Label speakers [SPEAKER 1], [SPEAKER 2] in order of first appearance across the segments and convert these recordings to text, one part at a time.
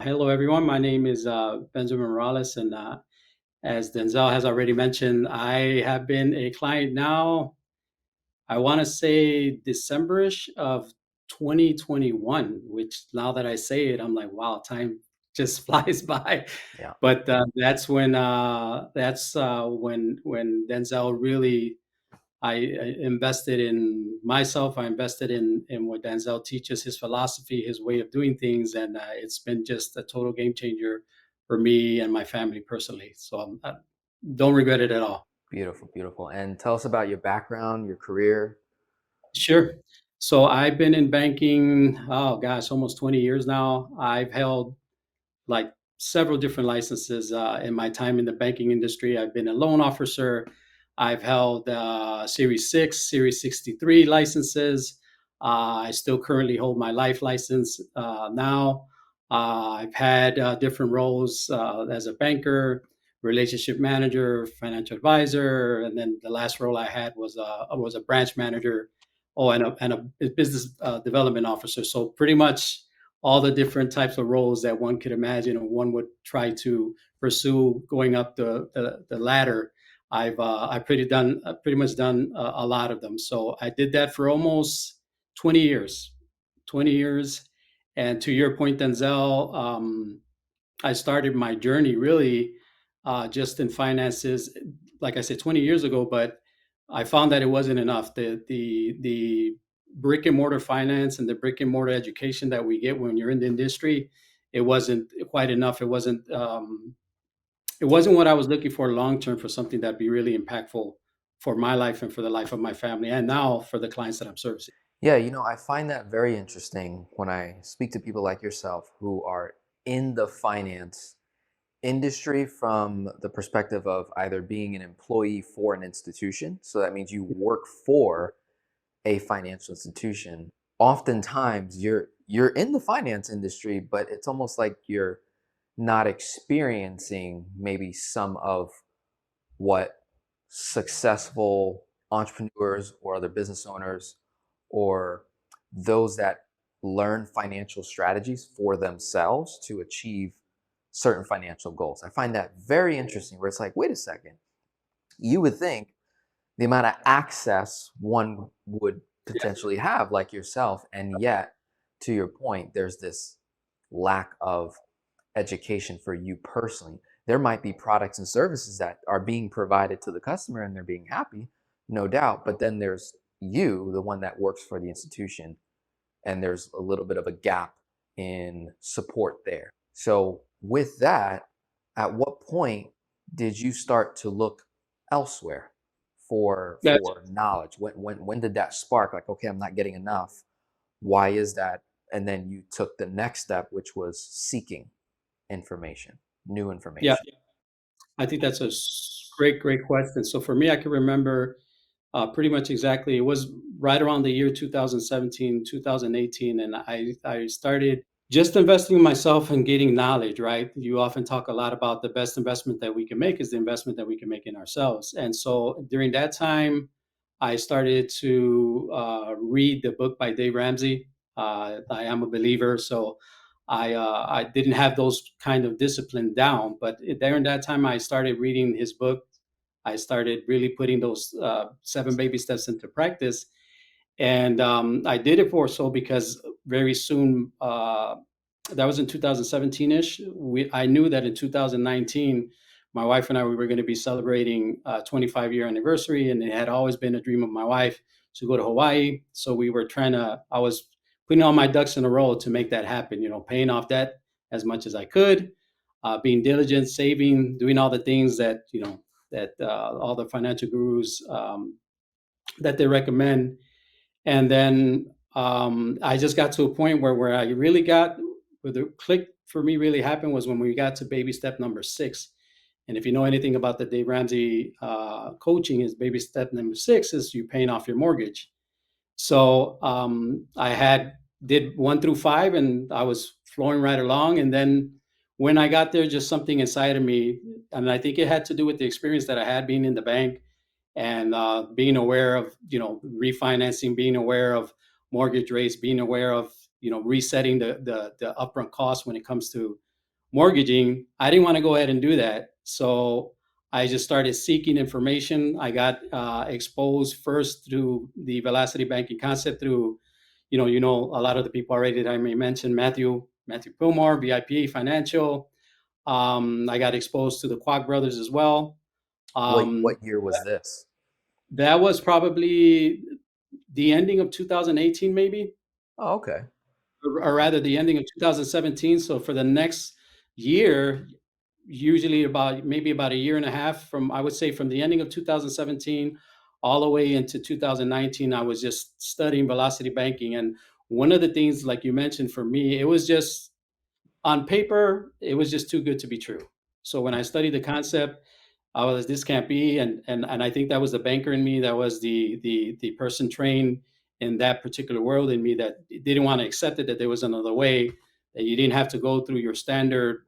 [SPEAKER 1] Hello, everyone. My name is Benjamin Morales, and as Denzel has already mentioned, I have been a client now. I want to say Decemberish of 2021. Which now that I say it, I'm like, wow, time just flies by.
[SPEAKER 2] Yeah.
[SPEAKER 1] But that's when Denzel really I invested in myself. I invested in what Denzel teaches, his philosophy, his way of doing things, and it's been just a total game changer for me and my family personally. So I don't regret it at all.
[SPEAKER 2] Beautiful, beautiful. And tell us about your background, your career.
[SPEAKER 1] Sure. So I've been in banking, oh gosh, almost 20 years now. I've held like several different licenses in my time in the banking industry. I've been a loan officer. I've held Series 6, Series 63 licenses. I still currently hold my life license now. I've had different roles as a banker, relationship manager, financial advisor, and then the last role I had was a branch manager, and a business development officer. So pretty much all the different types of roles that one could imagine or one would try to pursue going up the ladder. I've pretty much done a lot of them. So I did that for almost 20 years, 20 years. And to your point, Denzel, I started my journey really just in finances, like I said, 20 years ago. But I found that it wasn't enough. The brick and mortar finance and the brick and mortar education that we get when you're in the industry, it wasn't quite enough. It wasn't what I was looking for long term for something that'd be really impactful for my life and for the life of my family, and now for the clients that I'm servicing.
[SPEAKER 2] Yeah, I find that very interesting when I speak to people like yourself who are in the finance industry from the perspective of either being an employee for an institution. So that means you work for a financial institution. Oftentimes you're in the finance industry, but it's almost like you're not experiencing maybe some of what successful entrepreneurs or other business owners or those that learn financial strategies for themselves to achieve certain financial goals. I find that very interesting where it's like, wait a second, you would think the amount of access one would potentially have, like yourself, and yet, to your point, there's this lack of education for you personally. There might be products and services that are being provided to the customer and they're being happy, no doubt. But then there's you, the one that works for the institution, and there's a little bit of a gap in support there. So, with that, at what point did you start to look elsewhere
[SPEAKER 1] That's
[SPEAKER 2] for knowledge? When did that spark? Like, okay, I'm not getting enough. Why is that? And then you took the next step, which was seeking information, new
[SPEAKER 1] yeah.
[SPEAKER 2] information.
[SPEAKER 1] I think that's a great question. So for me, I can remember pretty much exactly. It was right around the year 2017, 2018, and I started just investing in myself and getting knowledge. Right? You often talk a lot about the best investment that we can make is the investment that we can make in ourselves. And so during that time, I started to read the book by Dave Ramsey. I am a believer, so I didn't have those kind of discipline down. But during that time, I started reading his book. I started really putting those 7 baby steps into practice, and I did it for so because very soon, that was in 2017 ish. I knew that in 2019, my wife and I we were going to be celebrating a 25-year anniversary, and it had always been a dream of my wife to go to Hawaii. So we were trying to. I was putting all my ducks in a row to make that happen. Paying off debt as much as I could, being diligent, saving, doing all the things that all the financial gurus that they recommend. And then I just got to a point where I really got where the click for me really happened was when we got to baby step number 6. And if you know anything about the Dave Ramsey coaching, is baby step number 6 is you paying off your mortgage. So I had did 1 through 5, and I was flowing right along. And then when I got there, just something inside of me, and I think it had to do with the experience that I had being in the bank and being aware of refinancing, being aware of mortgage rates, being aware of resetting the upfront costs when it comes to mortgaging, I didn't want to go ahead and do that. So I just started seeking information. I got exposed first through the velocity banking concept through, a lot of the people already that I may mention, Matthew Pillmore, VIP Financial. I got exposed to the Kwok brothers as well.
[SPEAKER 2] What
[SPEAKER 1] Um,
[SPEAKER 2] year was this?
[SPEAKER 1] that was probably the ending of 2018, maybe,
[SPEAKER 2] Oh, okay.
[SPEAKER 1] or rather the ending of 2017. So for the next year, usually about a year and a half from, I would say, from the ending of 2017 all the way into 2019, I was just studying velocity banking. And one of the things, like you mentioned, for me, it was just on paper, it was just too good to be true. So when I studied the concept, I was, this can't be, and I think that was the banker in me, that was the person trained in that particular world in me, that didn't want to accept it, that there was another way, that you didn't have to go through your standard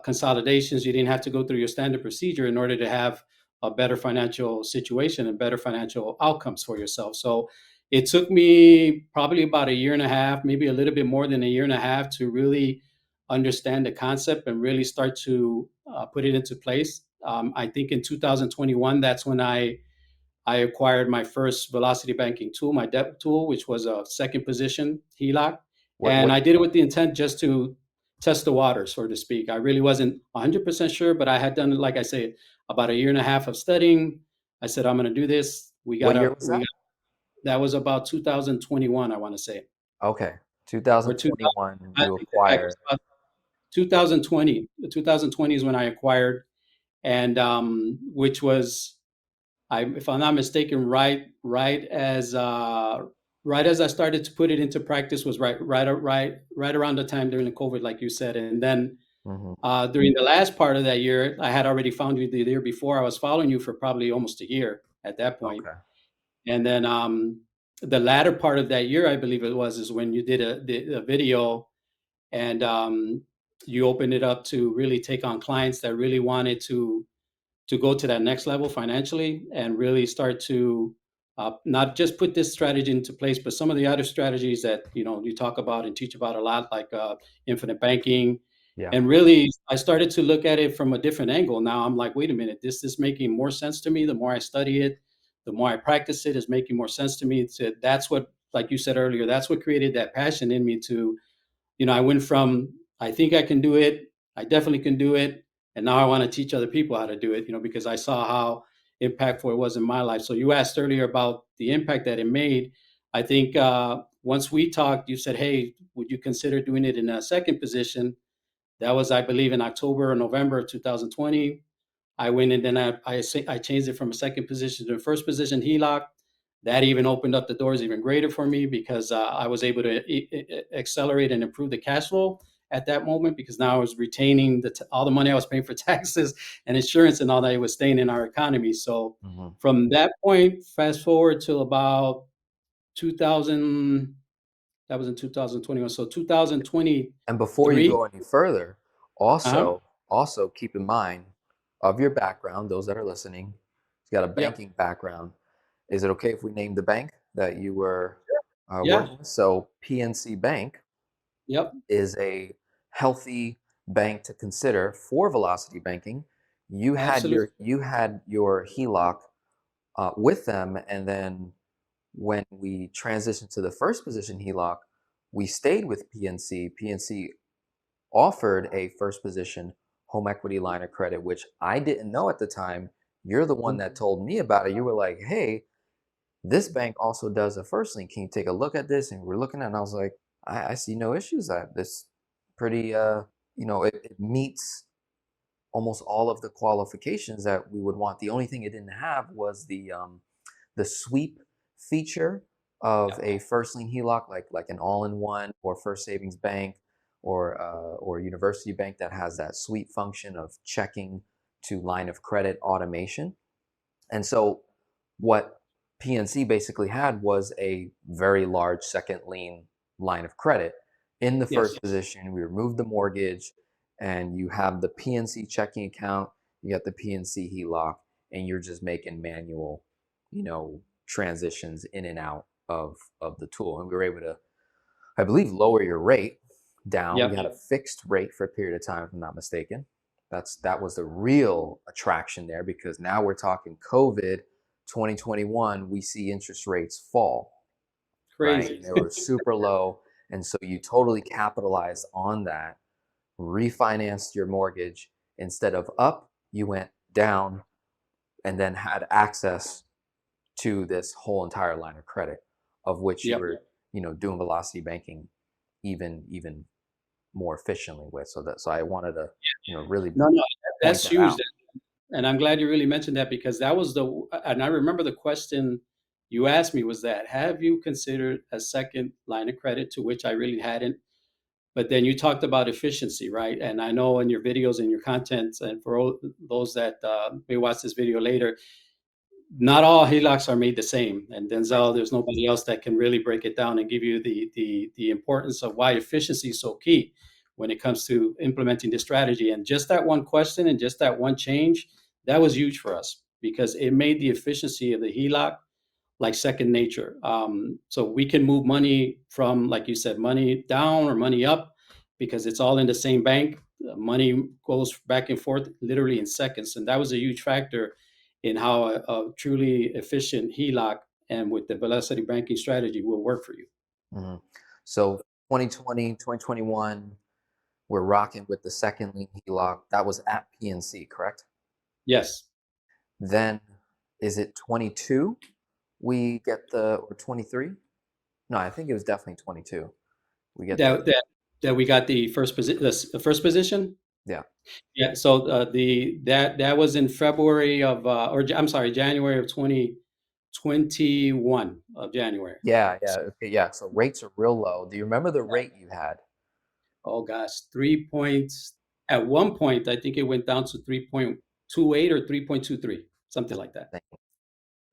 [SPEAKER 1] consolidations. You didn't have to go through your standard procedure in order to have a better financial situation and better financial outcomes for yourself. So it took me probably about a year and a half, maybe a little bit more than a year and a half, to really understand the concept and really start to put it into place. I think in 2021, that's when I acquired my first velocity banking tool, my debt tool, which was a second position HELOC. And
[SPEAKER 2] What
[SPEAKER 1] I did it with the intent just to test the water, so to speak. I really wasn't 100% sure, but I had done, like I say, about a year and a half of studying. I said, I'm going to do this.
[SPEAKER 2] what year was that?
[SPEAKER 1] That was about 2021, I want to say,
[SPEAKER 2] Okay.
[SPEAKER 1] or 2000.
[SPEAKER 2] 2021
[SPEAKER 1] I
[SPEAKER 2] you
[SPEAKER 1] think that back, it
[SPEAKER 2] acquired.
[SPEAKER 1] was about 2020. 2020 is when I acquired, and which was, if I'm not mistaken, right as I started to put it into practice, was right around the time during the COVID, like you said. And then
[SPEAKER 2] Hmm.
[SPEAKER 1] during the last part of that year, I had already found you the year before. I was following you for probably almost a year at that point.
[SPEAKER 2] Okay.
[SPEAKER 1] And then the latter part of that year, I believe it was, is when you did a video, and you opened it up to really take on clients that really wanted to go to that next level financially, and really start to not just put this strategy into place, but some of the other strategies that you talk about and teach about a lot, like infinite banking.
[SPEAKER 2] Yeah.
[SPEAKER 1] And really, I started to look at it from a different angle. Now I'm like, wait a minute, this is making more sense to me. The more I study it, the more I practice it, is making more sense to me. That's what, like you said earlier, that's what created that passion in me to, I went from, I think I can do it, I definitely can do it, and now I want to teach other people how to do it, because I saw how impactful it was in my life. So you asked earlier about the impact that it made. I think once we talked, you said, "Hey, would you consider doing it in a second position?" That was, I believe, in October or November of 2020. I went and then I changed it from a second position to a first position HELOC. That even opened up the doors even greater for me, because I was able to accelerate and improve the cash flow at that moment, because now I was retaining all the money I was paying for taxes and insurance and all that. It was staying in our economy. So
[SPEAKER 2] Hmm.
[SPEAKER 1] from that point, fast forward till about 2000, that was in 2021. So
[SPEAKER 2] And before you
[SPEAKER 1] 2023.
[SPEAKER 2] go any further,
[SPEAKER 1] Uh-huh.
[SPEAKER 2] also keep in mind of your background, those that are listening, you got a
[SPEAKER 1] Yep.
[SPEAKER 2] banking background. Is it okay if we name the bank that you were
[SPEAKER 1] Yeah.
[SPEAKER 2] working with? So PNC Bank
[SPEAKER 1] Yep.
[SPEAKER 2] is a healthy bank to consider for velocity banking.
[SPEAKER 1] Absolutely.
[SPEAKER 2] You had your HELOC with them, and then when we transitioned to the first position HELOC, we stayed with PNC. PNC offered a first position home equity line of credit, which I didn't know at the time. You're the one that told me about it. You were like, "Hey, this bank also does a first lien. Can you take a look at this?" And we're looking at it, and I was like, I see no issues. That this pretty, it meets almost all of the qualifications that we would want. The only thing it didn't have was the sweep feature of
[SPEAKER 1] Yep.
[SPEAKER 2] a first lien HELOC, like an all-in-one or First Savings Bank or University Bank that has that sweep function of checking to line of credit automation. And so what PNC basically had was a very large second lien line of credit. In the
[SPEAKER 1] Yes.
[SPEAKER 2] first position, we removed the mortgage, and you have the PNC checking account, you got the PNC HELOC, and you're just making manual, transitions in and out of the tool. And we were able to, I believe, lower your rate down. We
[SPEAKER 1] Yep.
[SPEAKER 2] had a fixed rate for a period of time, if I'm not mistaken. That was the real attraction there, because now we're talking COVID 2021, we see interest rates fall, right?
[SPEAKER 1] Crazy.
[SPEAKER 2] And they were super low. And so you totally capitalized on that, refinanced your mortgage. Instead of up, you went down, and then had access to this whole entire line of credit, of which you
[SPEAKER 1] Yep.
[SPEAKER 2] were, doing velocity banking even more efficiently with. So I wanted to, really
[SPEAKER 1] No, no,
[SPEAKER 2] point
[SPEAKER 1] that's
[SPEAKER 2] that
[SPEAKER 1] huge.
[SPEAKER 2] out.
[SPEAKER 1] And I'm glad you really mentioned that because that was and I remember the question you asked me was that, have you considered a second line of credit? To which I really hadn't. But then you talked about efficiency, right? And I know in your videos and your content, and for all those that may watch this video later, not all HELOCs are made the same. And
[SPEAKER 2] Right.
[SPEAKER 1] Denzel, there's nobody else that can really break it down and give you the importance of why efficiency is so key when it comes to implementing this strategy. And just that one question and just that one change, that was huge for us because it made the efficiency of the HELOC like second nature. So we can move money from, like you said, money down or money up because it's all in the same bank. Money goes back and forth literally in seconds. And that was a huge factor in how a truly efficient HELOC and with the velocity banking strategy will work for you.
[SPEAKER 2] hmm So 2020, 2021, we're rocking with the second lien HELOC. That was at PNC, correct?
[SPEAKER 1] Yes.
[SPEAKER 2] Then is it 22? We get or 23? No, I think it was definitely 22. We get
[SPEAKER 1] That, that, that we got the the first position.
[SPEAKER 2] yeah.
[SPEAKER 1] Yeah. So that was in February of, I'm sorry, January of 2021 of January.
[SPEAKER 2] Yeah, yeah, okay, yeah. So rates are real low. Do you remember the rate you had?
[SPEAKER 1] Oh gosh, 3 points. At one point, I think it went down to 3.28 or 3.23, something like that.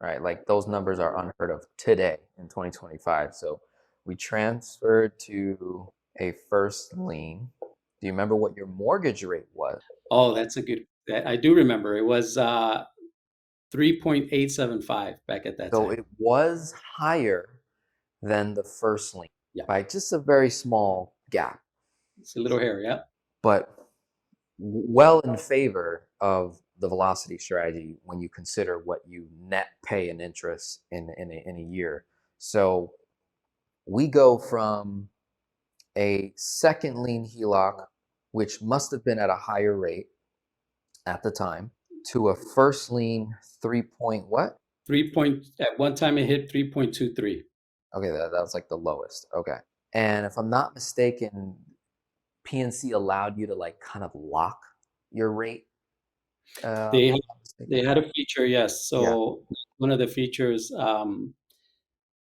[SPEAKER 2] Right? Like those numbers are unheard of today in 2025. So we transferred to a first lien. Do you remember what your mortgage rate was?
[SPEAKER 1] Oh, that's a good. I do remember. It was 3.875 back at that
[SPEAKER 2] So
[SPEAKER 1] time.
[SPEAKER 2] it was higher than the first lien
[SPEAKER 1] Yeah,
[SPEAKER 2] by just a very small gap,
[SPEAKER 1] it's a little hairy. Yeah.
[SPEAKER 2] but well in favor of the velocity strategy when you consider what you net pay in interest in a year. So we go from a second lien HELOC, which must have been at a higher rate at the time, to a first lien 3 point what?
[SPEAKER 1] 3 point. At one time, it hit 3.23.
[SPEAKER 2] Okay, that was like the lowest. Okay. And if I'm not mistaken, PNC allowed you to like kind of lock your rate. If
[SPEAKER 1] They
[SPEAKER 2] I'm not
[SPEAKER 1] they
[SPEAKER 2] mistaken.
[SPEAKER 1] had a feature, yes.
[SPEAKER 2] Yeah.
[SPEAKER 1] So one of the features,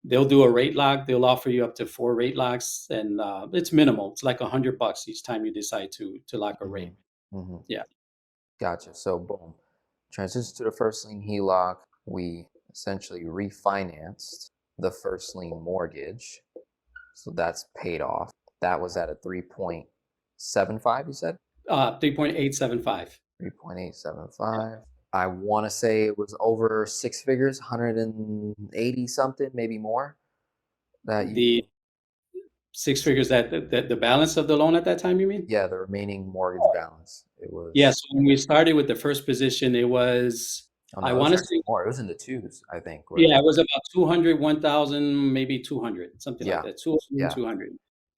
[SPEAKER 1] they'll do a rate lock. They'll offer you up to 4 rate locks, and it's minimal. It's like $100 each time you decide to lock a
[SPEAKER 2] hmm
[SPEAKER 1] rate.
[SPEAKER 2] hmm
[SPEAKER 1] Yeah.
[SPEAKER 2] Gotcha. So boom, transition to the first lien HELOC. We essentially refinanced the first lien mortgage. So that's paid off. That was at a 3.75, you said?
[SPEAKER 1] 3.875.
[SPEAKER 2] 3.875. I want to say it was over six figures, 180 something, maybe more. That you,
[SPEAKER 1] The six figures that the balance of the loan at that time, you mean?
[SPEAKER 2] yeah, the remaining mortgage balance. It
[SPEAKER 1] Yes.
[SPEAKER 2] was,
[SPEAKER 1] When we started with the first position, it was,
[SPEAKER 2] oh
[SPEAKER 1] I
[SPEAKER 2] no, it was
[SPEAKER 1] want to
[SPEAKER 2] actually
[SPEAKER 1] say,
[SPEAKER 2] more. It was in the twos, I think.
[SPEAKER 1] yeah, it was about 200, 1,000, maybe 200, something like
[SPEAKER 2] Yeah,
[SPEAKER 1] that. 200,
[SPEAKER 2] yeah.
[SPEAKER 1] 200.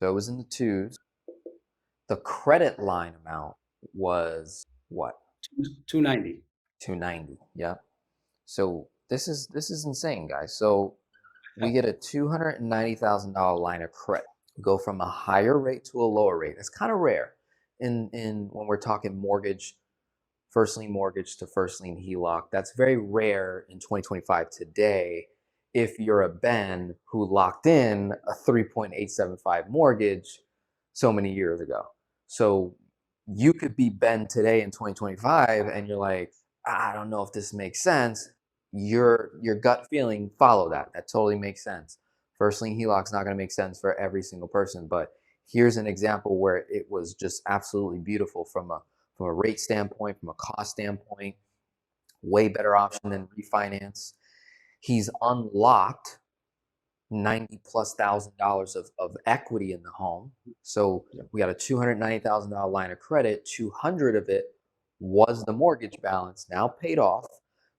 [SPEAKER 2] So it was in the twos. The credit line amount was what?
[SPEAKER 1] 290.
[SPEAKER 2] 290. Yeah. So this is insane, guys. So we get a $290,000 line of credit. Go from a higher rate to a lower rate. That's kind of rare in when we're talking mortgage, first lien mortgage to first lien HELOC. That's very rare in 2025 today. If you're a Ben who locked in a 3.875 mortgage so many years ago. So you could be Ben today in 2025 and you're like, I don't know if this makes sense. Your gut feeling, follow that. That totally makes sense. First lien HELOC is not going to make sense for every single person, but here's an example where it was just absolutely beautiful from a rate standpoint, from a cost standpoint, way better option than refinance. He's unlocked 90 plus $1,000 of equity in the home. So
[SPEAKER 1] Yeah.
[SPEAKER 2] we got a $290,000 line of credit. 200 of it was the mortgage balance, now paid off.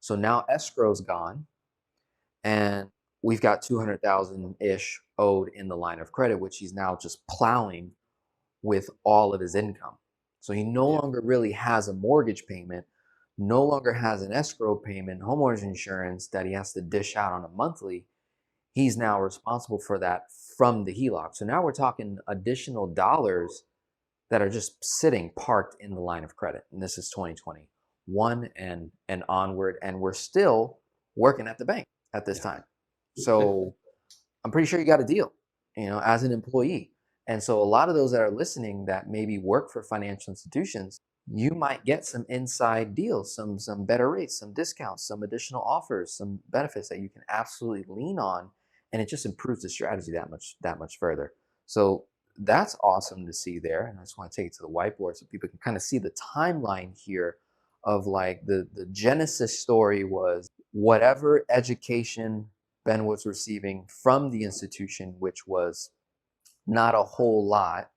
[SPEAKER 2] So now escrow's gone, and we've got 200,000 ish owed in the line of credit, which he's now just plowing with all of his income. So he no
[SPEAKER 1] Yeah.
[SPEAKER 2] longer really has a mortgage payment, no longer has an escrow payment, homeowner's insurance that he has to dish out on a monthly. He's now responsible for that from the HELOC. So now we're talking additional dollars that are just sitting parked in the line of credit. And this is 2021 and onward. And we're still working at the bank at this
[SPEAKER 1] Yeah.
[SPEAKER 2] time. So I'm pretty sure you got a deal, as an employee. And so a lot of those that are listening that maybe work for financial institutions, you might get some inside deals, some better rates, some discounts, some additional offers, some benefits that you can absolutely lean on, and it just improves the strategy that much further. So that's awesome to see there. And I just want to take it to the whiteboard so people can kind of see the timeline here of like the genesis story was whatever education Ben was receiving from the institution, which was not a whole lot,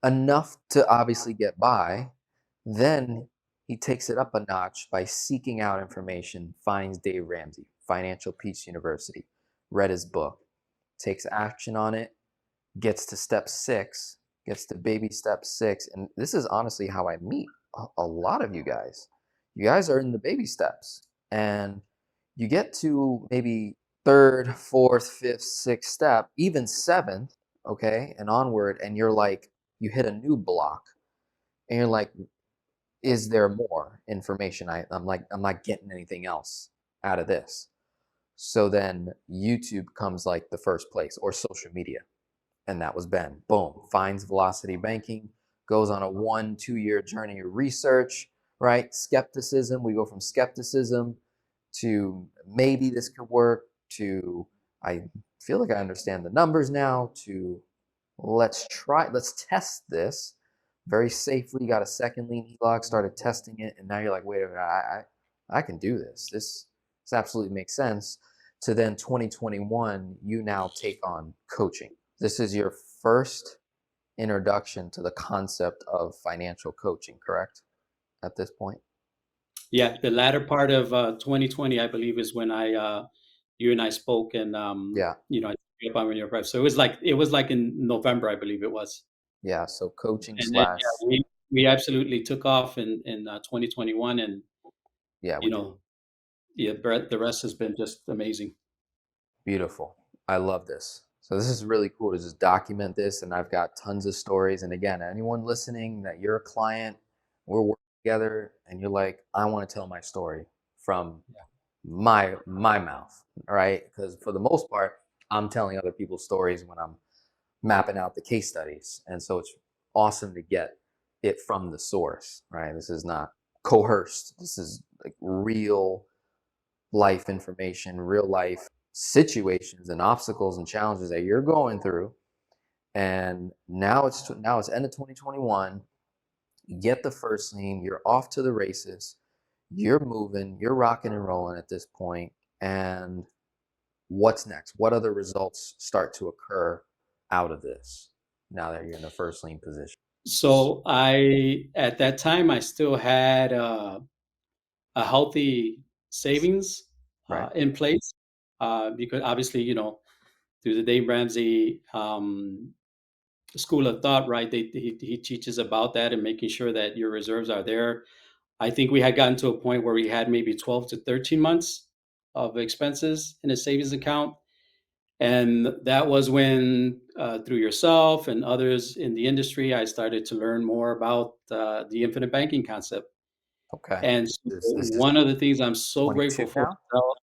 [SPEAKER 2] enough to obviously get by. Then he takes it up a notch by seeking out information, finds Dave Ramsey, Financial Peace University, read his book, takes action on it, gets to step 6, gets to baby step 6. And this is honestly how I meet a lot of you guys. You guys are in the baby steps, and you get to maybe third, fourth, fifth, sixth step, even seventh, okay, and onward, and you're like, you hit a new block, and you're like, is there more information? I'm not getting anything else out of this. So then YouTube comes like the first place, or social media. And that was Ben. Boom. Finds Velocity Banking, goes on a 1-2 year journey of research, right? Skepticism. We go from skepticism to maybe this could work to I feel like I understand the numbers now to let's test this very safely. Got a second lien HELOC, started testing it, and now you're like, wait a minute, I can do this. This absolutely makes sense. To then 2021, you now take on coaching. This is your first introduction to the concept of financial coaching, correct? At this point?
[SPEAKER 1] Yeah, the latter part of 2020, I believe, is when you and I spoke, and
[SPEAKER 2] Yeah.
[SPEAKER 1] I took you up on your price. So it was like in November, I believe it was,
[SPEAKER 2] Yeah. So coaching
[SPEAKER 1] and then
[SPEAKER 2] slash,
[SPEAKER 1] yeah, we absolutely took off in 2021, and
[SPEAKER 2] yeah, we
[SPEAKER 1] you
[SPEAKER 2] did.
[SPEAKER 1] know, yeah, the rest has been just amazing.
[SPEAKER 2] Beautiful. I love this. So this is really cool to just document this, and I've got tons of stories. And again, anyone listening that you're a client, we're working together, and you're like, I want to tell my story from my mouth, all right? Because for the most part, I'm telling other people's stories when I'm mapping out the case studies, and so it's awesome to get it from the source, right? This is not coerced. This is like real life information, real life situations and obstacles and challenges that you're going through. And now it's end of 2021. You get the first lien, you're off to the races, you're moving, you're rocking and rolling at this point. And what's next? What other results start to occur out of this now that you're in the first lien position?
[SPEAKER 1] So at that time, I still had a healthy savings
[SPEAKER 2] Right?
[SPEAKER 1] in place, because obviously, through the Dave Ramsey school of thought, right? He teaches about that and making sure that your reserves are there. I think we had gotten to a point where we had maybe 12 to 13 months of expenses in a savings account. And that was when, through yourself and others in the industry, I started to learn more about the infinite banking concept.
[SPEAKER 2] Okay.
[SPEAKER 1] And so
[SPEAKER 2] This is
[SPEAKER 1] one of the things I'm so
[SPEAKER 2] 22
[SPEAKER 1] grateful for
[SPEAKER 2] now?
[SPEAKER 1] myself,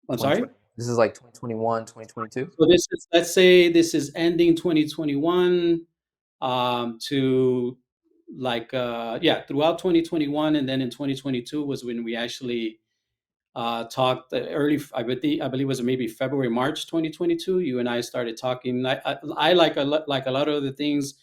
[SPEAKER 1] I'm sorry?
[SPEAKER 2] 2020. This is like 2021, 2022?
[SPEAKER 1] So this is, let's say this is ending 2021, to like, yeah, throughout 2021. And then in 2022 was when we actually talked I believe it was maybe February, March 2022. You and I started talking. I like a lot of other things.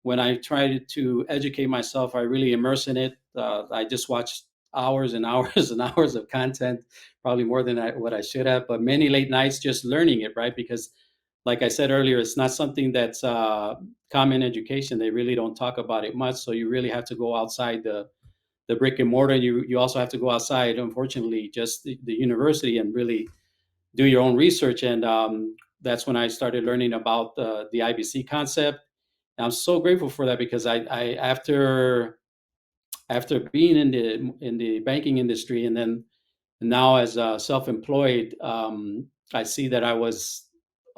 [SPEAKER 1] When I tried to educate myself, I really immerse in it. I just watched hours and hours and hours of content, probably more than what I should have, but many late nights just learning it, right? Because, like I said earlier, it's not something that's common education. They really don't talk about it much. So you really have to go outside the brick and mortar. You also have to go outside, unfortunately, just the university and really do your own research. And that's when I started learning about the IBC concept. And I'm so grateful for that because I after being in the banking industry and then now as self-employed, I see that I was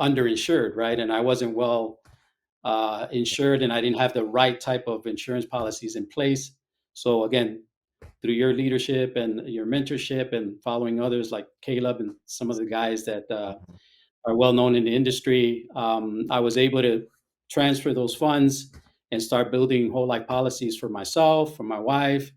[SPEAKER 1] underinsured, right? And I wasn't well insured, and I didn't have the right type of insurance policies in place. So again, through your leadership and your mentorship and following others like Caleb and some of the guys that are well known in the industry, I was able to transfer those funds and start building whole life policies for myself, for my wife,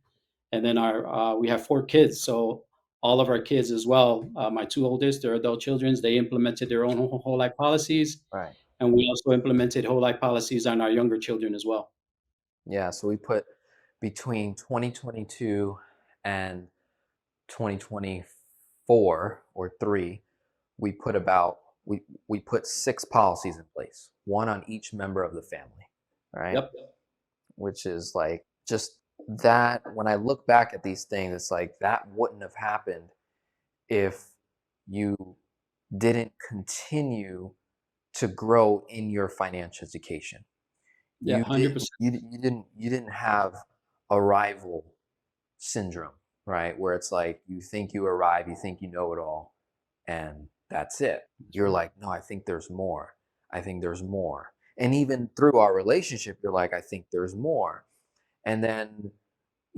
[SPEAKER 1] and then our we have 4 kids, so all of our kids as well. My 2 oldest, they're adult children. They implemented their own whole life policies,
[SPEAKER 2] Right.
[SPEAKER 1] and we also implemented whole life policies on our younger children as well.
[SPEAKER 2] Yeah. So we put between 2022 and 2024 or three, we put about we put 6 policies in place, one on each member of the family, right?
[SPEAKER 1] Yep,
[SPEAKER 2] Which is like just that when I look back at these things, it's like that wouldn't have happened if you didn't continue to grow in your financial education.
[SPEAKER 1] yeah,
[SPEAKER 2] You didn't
[SPEAKER 1] 100%.
[SPEAKER 2] you didn't have arrival syndrome, right? Where it's like you think you arrive, you think you know it all, and that's it.
[SPEAKER 1] That's
[SPEAKER 2] You're
[SPEAKER 1] right.
[SPEAKER 2] like, no, I think there's more. I think there's more. And even through our relationship, you're like, I think there's more. And then,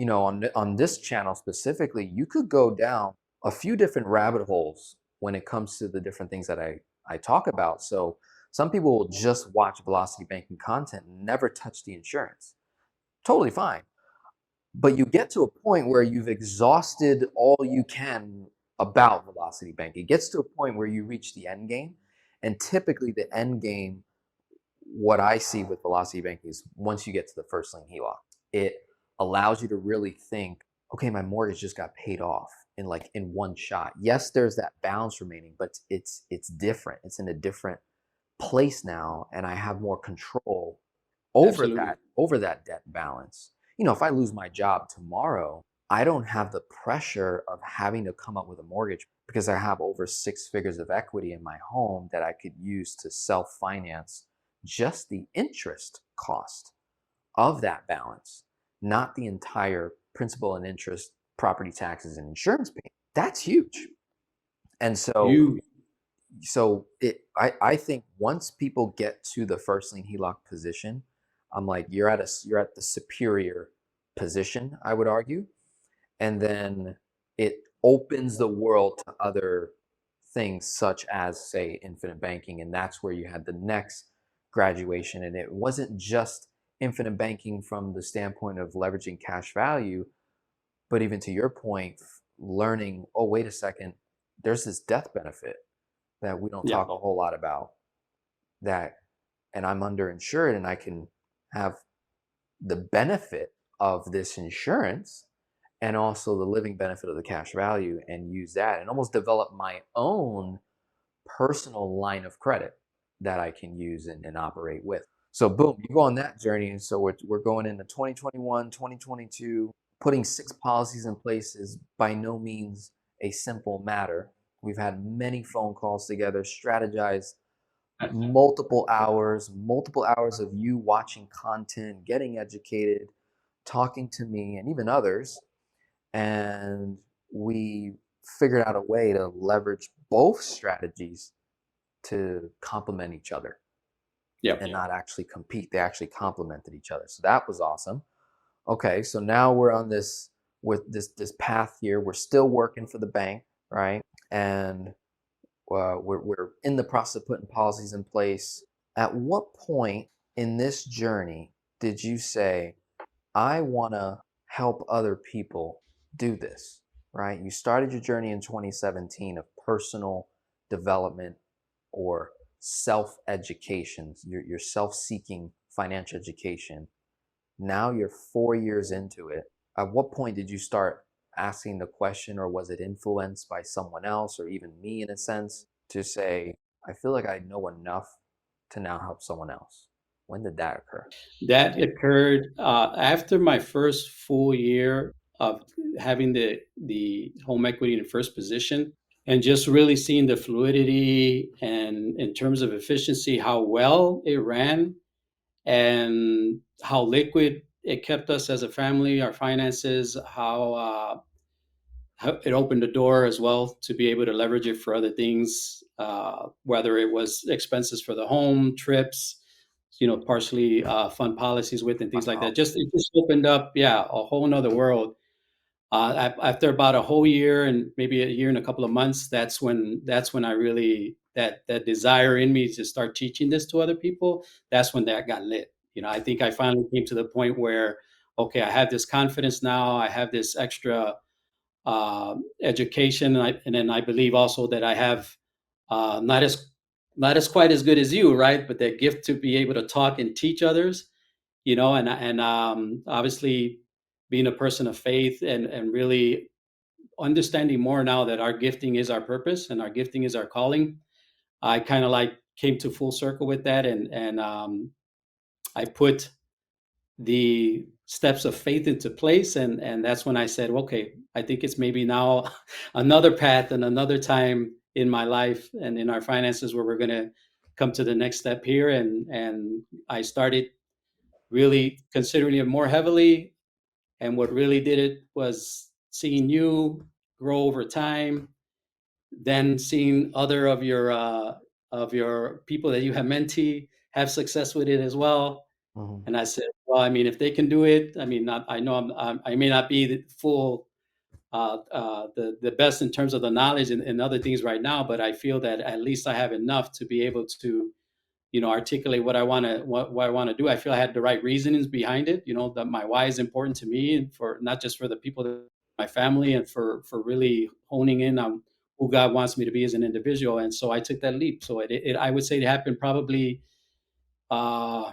[SPEAKER 2] on this channel specifically, you could go down a few different rabbit holes when it comes to the different things that I talk about. So some people will just watch velocity banking content and never touch the insurance. Totally fine. But you get to a point where you've exhausted all you can about velocity banking. It gets to a point where you reach the end game. And typically the end game, what I see with velocity banking is once you get to the first lien HELOC, it allows you to really think, okay, my mortgage just got paid off in one shot. Yes, there's that balance remaining, but it's different. It's in a different place now, and I have more control
[SPEAKER 1] Absolutely.
[SPEAKER 2] over that debt balance. If I lose my job tomorrow, I don't have the pressure of having to come up with a mortgage because I have over 6 figures of equity in my home that I could use to self finance just the interest cost of that balance, not the entire principal and interest, property taxes, and insurance payment. That's huge. And so
[SPEAKER 1] You
[SPEAKER 2] I think once people get to the first lien HELOC position, I'm like, you're at the superior position, I would argue. And then it opens the world to other things such as, say, infinite banking. And that's where you had the next graduation. And it wasn't just infinite banking from the standpoint of leveraging cash value, but even to your point, learning, oh, wait a second, there's this death benefit that we don't
[SPEAKER 1] yeah,
[SPEAKER 2] talk a whole lot about, that, and I'm underinsured and I can have the benefit of this insurance and also the living benefit of the cash value and use that and almost develop my own personal line of credit that I can use and operate with. So boom, you go on that journey. And so we're going into 2021, 2022. Putting 6 policies in place is by no means a simple matter. We've had many phone calls together, strategized multiple hours of you watching content, getting educated, talking to me and even others. And we figured out a way to leverage both strategies to complement each other
[SPEAKER 1] yeah,
[SPEAKER 2] and not actually compete. They actually complemented each other. So that was awesome. Okay, so now we're on this path here. We're still working for the bank, right? And we're in the process of putting policies in place. At what point in this journey did you say, I want to help other people do this, right? You started your journey in 2017 of personal development or self education, your self seeking financial education. Now you're 4 years into it. At what point did you start asking the question, or was it influenced by someone else or even me in a sense to say, I feel like I know enough to now help someone else? When did that occur?
[SPEAKER 1] That occurred after my first full year of having the home equity in first position, and just really seeing the fluidity and in terms of efficiency, how well it ran and how liquid it kept us as a family, our finances, how it opened the door as well to be able to leverage it for other things, whether it was expenses for the home, trips, partially fund policies with and things like
[SPEAKER 2] Wow.
[SPEAKER 1] that. Just it just opened up, yeah, a whole nother world. After about a whole year and maybe a year and a couple of months, that's when I really that desire in me to start teaching this to other people. That's when that got lit. I think I finally came to the point where, okay, I have this confidence now. I have this extra education, and then I believe also that I have not as quite as good as you, right? But that gift to be able to talk and teach others, and obviously being a person of faith and really understanding more now that our gifting is our purpose and our gifting is our calling. I kind of like came to full circle with that, and I put the steps of faith into place, and that's when I said, okay, I think it's maybe now another path and another time in my life and in our finances where we're going to come to the next step here, and I started really considering it more heavily. And what really did it was seeing you grow over time, then seeing other of your people that you have mentee have success with it as well.
[SPEAKER 2] Mhm.
[SPEAKER 1] And I said, well, I mean, if they can do it, I mean, I know I may not be the full, the best in terms of the knowledge and other things right now, but I feel that at least I have enough to be able to, articulate what I want to do. I feel I had the right reasonings behind it. That my why is important to me, and for not just for the people that my family, and for really honing in on who God wants me to be as an individual. And so I took that leap. So I would say it happened probably uh,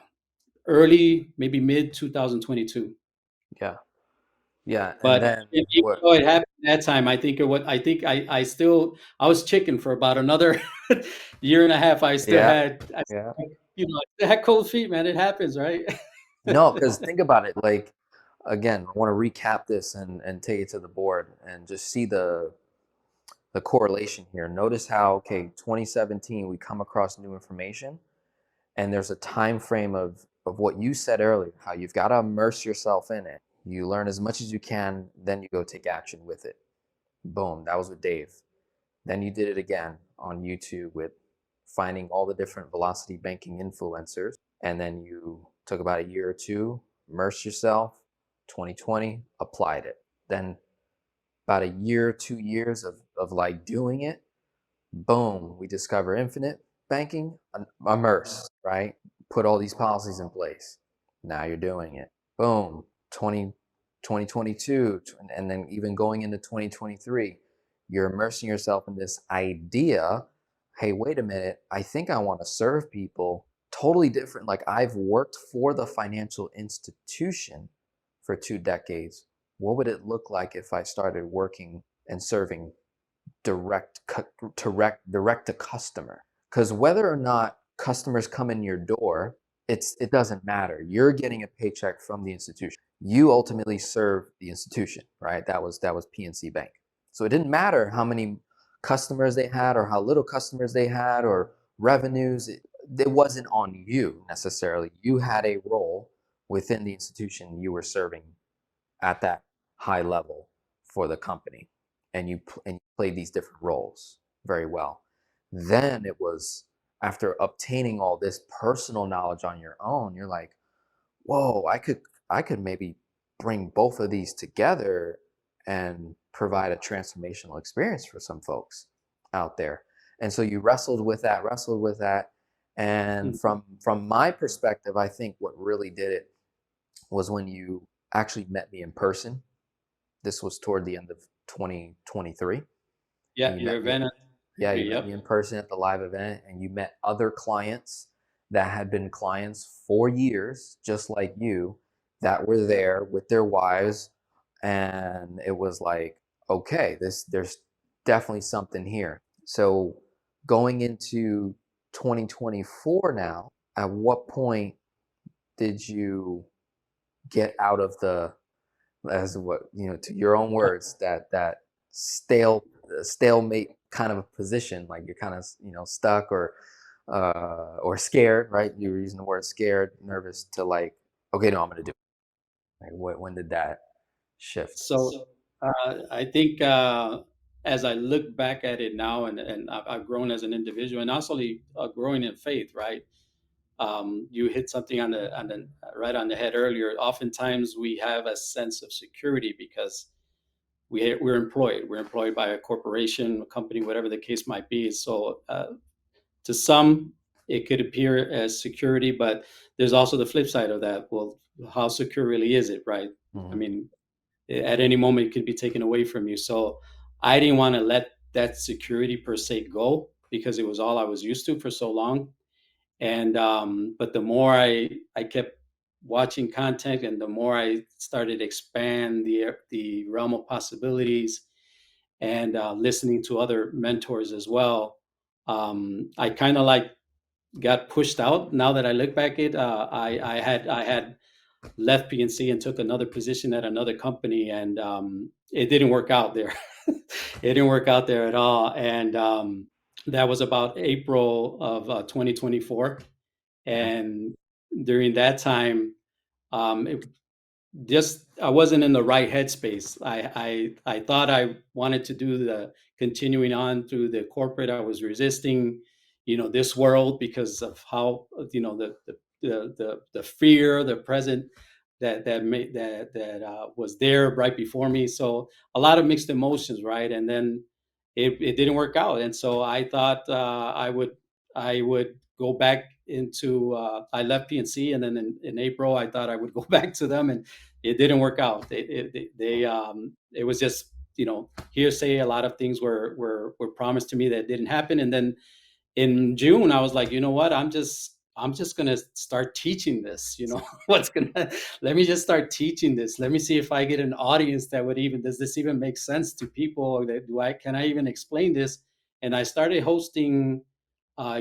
[SPEAKER 1] early, maybe mid 2022.
[SPEAKER 2] Yeah. Yeah. And
[SPEAKER 1] But
[SPEAKER 2] then
[SPEAKER 1] even
[SPEAKER 2] what?
[SPEAKER 1] though it happened that time, I think I was chicken for about another year and a half.
[SPEAKER 2] Yeah. Yeah.
[SPEAKER 1] I still had cold feet, man. It happens, right?
[SPEAKER 2] No, because think about it. Like, again, I want to recap this and take it to the board and just see the correlation here. Notice how, okay, 2017, we come across new information, and there's a time frame of what you said earlier, how you've got to immerse yourself in it. You learn as much as you can, then you go take action with it. Boom, that was with Dave. Then you did it again on YouTube with finding all the different velocity banking influencers. And then you took about a year or two, immersed yourself, 2020, applied it. Then about a year, 2 years of like doing it, boom, we discover infinite banking, immerse, right? Put all these policies in place. Now you're doing it. Boom, 2022, and then even going into 2023, you're immersing yourself in this idea. Hey, wait a minute. I think I want to serve people totally different. Like, I've worked for the financial institution for 2 decades. What would it look like if I started working and serving direct direct to customer? Because whether or not customers come in your door, it doesn't matter. You're getting a paycheck from the institution. You ultimately serve the institution, right? That was PNC Bank. So it didn't matter how many customers they had or how little customers they had or revenues. It wasn't on you necessarily. You had a role within the institution you were serving at that high level for the company, and you played these different roles very well. Then it was, after obtaining all this personal knowledge on your own, you're like, whoa, I could maybe bring both of these together and provide a transformational experience for some folks out there. And so you wrestled with that. And
[SPEAKER 1] Mhm.
[SPEAKER 2] from my perspective, I think what really did it was when you actually met me in person. This was toward the end of 2023, and
[SPEAKER 1] Yeah,
[SPEAKER 2] you
[SPEAKER 1] your
[SPEAKER 2] met me.
[SPEAKER 1] event.
[SPEAKER 2] Yeah, you met me
[SPEAKER 1] Yep.
[SPEAKER 2] in person at the live event, and you met other clients that had been clients for years, just like you, that were there with their wives and it was like, okay, there's definitely something here. So going into 2024 now, at what point did you get out of the, as what, to your own words, that stale stalemate kind of a position, like you're kind of, stuck or scared, right? You were using the word scared, nervous, to like, okay, no, I'm gonna do it. Like, when did that shift?
[SPEAKER 1] So I think as I look back at it now, and I've grown as an individual, and also growing in faith, right? You hit something on the right on the head earlier. Oftentimes we have a sense of security because we're employed. We're employed by a corporation, a company, whatever the case might be. So to some, it could appear as security, but there's also the flip side of that. Well, how secure really is it, right? I
[SPEAKER 2] Hmm.
[SPEAKER 1] mean, at any moment it could be taken away from you. So I didn't want to let that security per se go because it was all I was used to for so long. And but the more I kept watching content, and the more I started to expand the realm of possibilities, and listening to other mentors as well, I kind of like got pushed out. Now that I look back at, I had left PNC and took another position at another company, and it didn't work out there. It didn't work out there at all, and that was about April of 2024.
[SPEAKER 2] Okay.
[SPEAKER 1] And during that time, it just I wasn't in the right headspace. I thought I wanted to do the continuing on through the corporate. I was resisting, this world because of how, the fear, the present that was there right before me. So a lot of mixed emotions, right? And then it didn't work out, and so I thought I would go back into. I left PNC, and then in April I thought I would go back to them, and it didn't work out. It was just, hearsay. A lot of things were promised to me that didn't happen, and then in June, I was like, you know what? I'm just gonna start teaching this. What's gonna let me just start teaching this. Let me see if I get an audience that would even does this even make sense to people, or that do I can I even explain this? And I started hosting a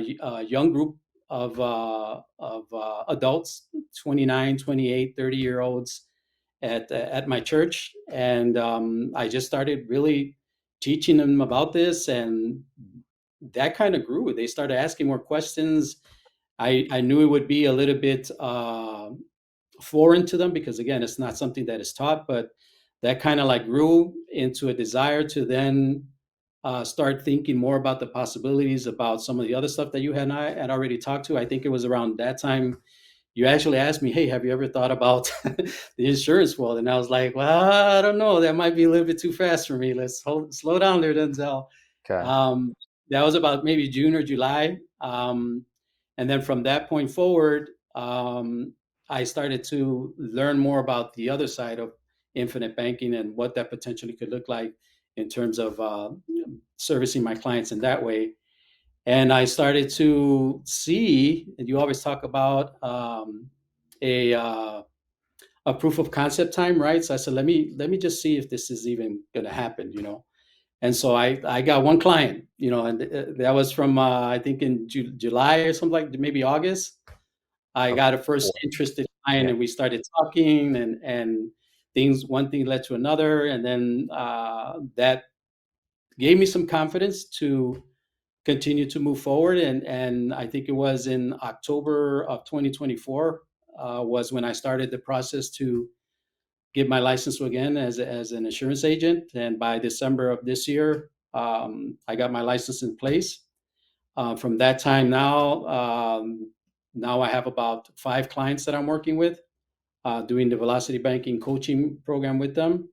[SPEAKER 1] young group of adults, 29, 28, 30-year olds at my church, and I just started really teaching them about this, and that kind of grew. They started asking more questions. I knew it would be a little bit foreign to them because, again, it's not something that is taught, but that kind of like grew into a desire to then start thinking more about the possibilities about some of the other stuff that you and I had already talked to. I think it was around that time you actually asked me, "Hey, have you ever thought about the insurance world?" And I was like, "Well, I don't know. That might be a little bit too fast for me. Slow down there, Denzel."
[SPEAKER 2] Okay.
[SPEAKER 1] Um, that was about maybe June or July, and then from that point forward, I started to learn more about the other side of infinite banking and what that potentially could look like in terms of servicing my clients in that way. And I started to see, and you always talk about a uh, a proof of concept time, right? So I said, let me just see if this is even going to happen. And so I got one client, and that was from I think in July or something, like maybe August. I
[SPEAKER 2] Okay.
[SPEAKER 1] got a first
[SPEAKER 2] Cool.
[SPEAKER 1] interested client,
[SPEAKER 2] Yeah.
[SPEAKER 1] and we started talking, and one thing led to another, and then that gave me some confidence to continue to move forward. And I think it was in October of 2024 was when I started the process to get my license again as an insurance agent. And by December of this year, I got my license in place. From that time now I have about 5 clients that I'm working with, doing the Velocity Banking coaching program with them.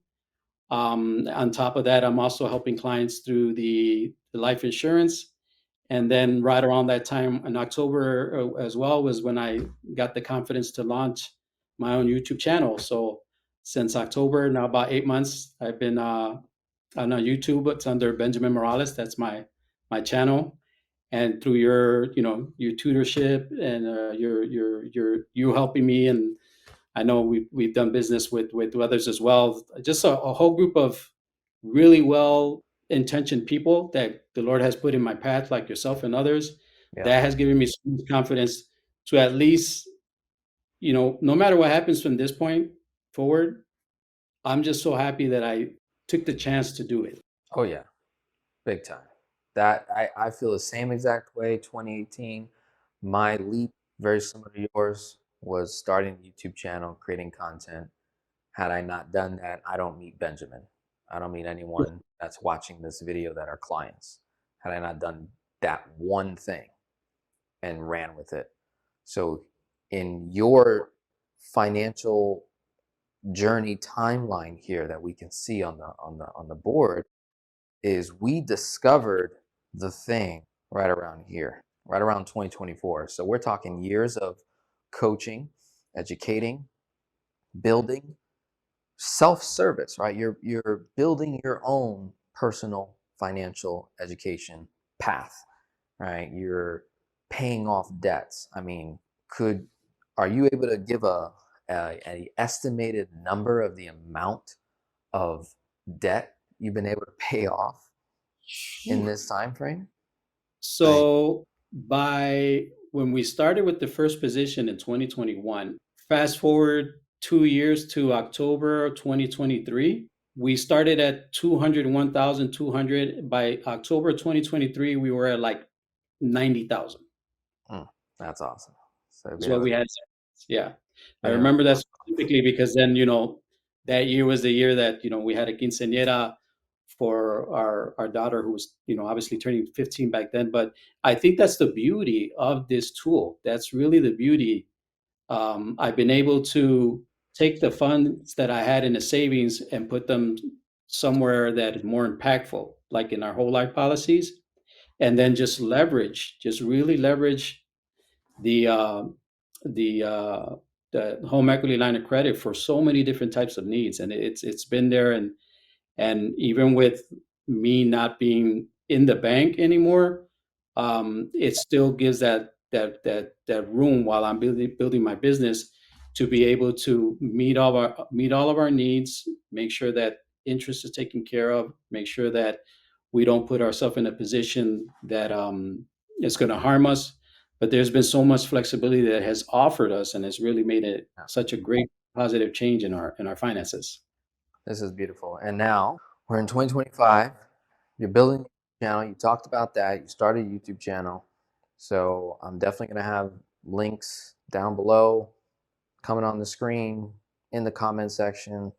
[SPEAKER 1] On top of that, I'm also helping clients through the life insurance. And then right around that time in October as well was when I got the confidence to launch my own YouTube channel. So since October, now about 8 months, I've been on YouTube. It's under Benjamin Morales. That's my channel. And through your tutorship and you helping me and I know we've done business with others as well. Just a whole group of really well intentioned people that the Lord has put in my path, like yourself and others,
[SPEAKER 2] Yeah.
[SPEAKER 1] that has given me so much confidence to at least, no matter what happens from this point forward, I'm just so happy that I took the chance to do it.
[SPEAKER 2] Oh yeah, big time. That I feel the same exact way. 2018, my leap, very similar to yours, was starting a YouTube channel, creating content. Had I not done that, I don't meet Benjamin. I don't meet anyone that's watching this video that are clients. Had I not done that one thing and ran with it. So in your financial journey timeline here that we can see on the board is we discovered the thing right around here, right around 2024. So we're talking years of coaching, educating, building, self-service, right? You're building your own personal financial education path, right? You're paying off debts. I mean, could are you able to give a estimated number of the amount of debt you've been able to pay off in this time frame? Right.
[SPEAKER 1] So by when we started with the first position in 2021, fast forward 2 years to October of 2023, we started at 201,200. By October 2023, we were at like 90,000
[SPEAKER 2] Mm, that's awesome. So
[SPEAKER 1] is
[SPEAKER 2] being
[SPEAKER 1] what
[SPEAKER 2] able,
[SPEAKER 1] we had. Yeah. I
[SPEAKER 2] being able to
[SPEAKER 1] remember that
[SPEAKER 2] show off.
[SPEAKER 1] specifically because then, that year was the year that, we had a quinceañera for our daughter who was, obviously turning 15 back then. But I think that's the beauty of this tool. That's really the beauty. I've been able to take the funds that I had in the savings and put them somewhere that is more impactful, like in our whole life policies, and then just really leverage the uh, the uh, the home equity line of credit for so many different types of needs, and it's been there. And even with me not being in the bank anymore, it still gives that room while I'm building my business to be able to meet all of our needs, make sure that interest is taken care of, make sure that we don't put ourselves in a position that is going to harm us. But there's been so much flexibility that has offered us and has really made it
[SPEAKER 2] Yeah,
[SPEAKER 1] such a great positive change in our finances.
[SPEAKER 2] this is beautiful. And now we're in 2025. You're building a channel. You talked about that. You started a YouTube channel. So I'm definitely going to have links down below, coming on the screen, in the comment section.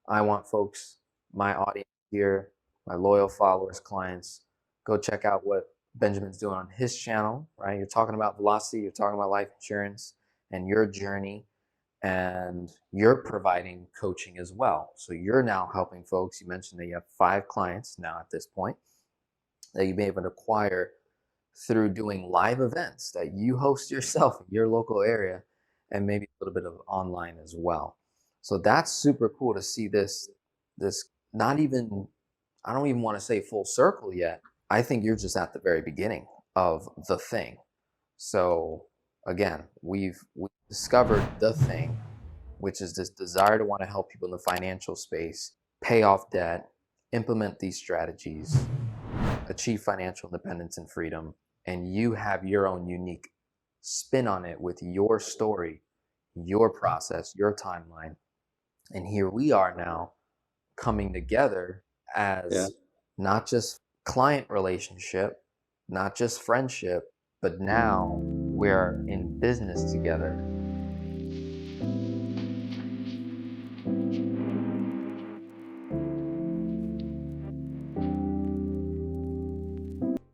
[SPEAKER 2] I want folks, my audience here, my loyal followers, clients, go check out what Benjamin's doing on his channel, right? You're talking about velocity, you're talking about life insurance and your journey, and you're providing coaching as well. So you're now helping folks. You mentioned that you have 5 clients now at this point that you've been able to acquire through doing live events that you host yourself in your local area, and maybe a little bit of online as well. So that's super cool to see this not even, I don't even want to say full circle yet. I think you're just at the very beginning of the thing. So again, we discovered the thing, which is this desire to want to help people in the financial space pay off debt, implement these strategies, achieve financial independence and freedom, and you have your own unique spin on it with your story, your process, your timeline. And here we are now coming together
[SPEAKER 1] Yeah.
[SPEAKER 2] as not just client relationship, not just friendship, but now we're in business together.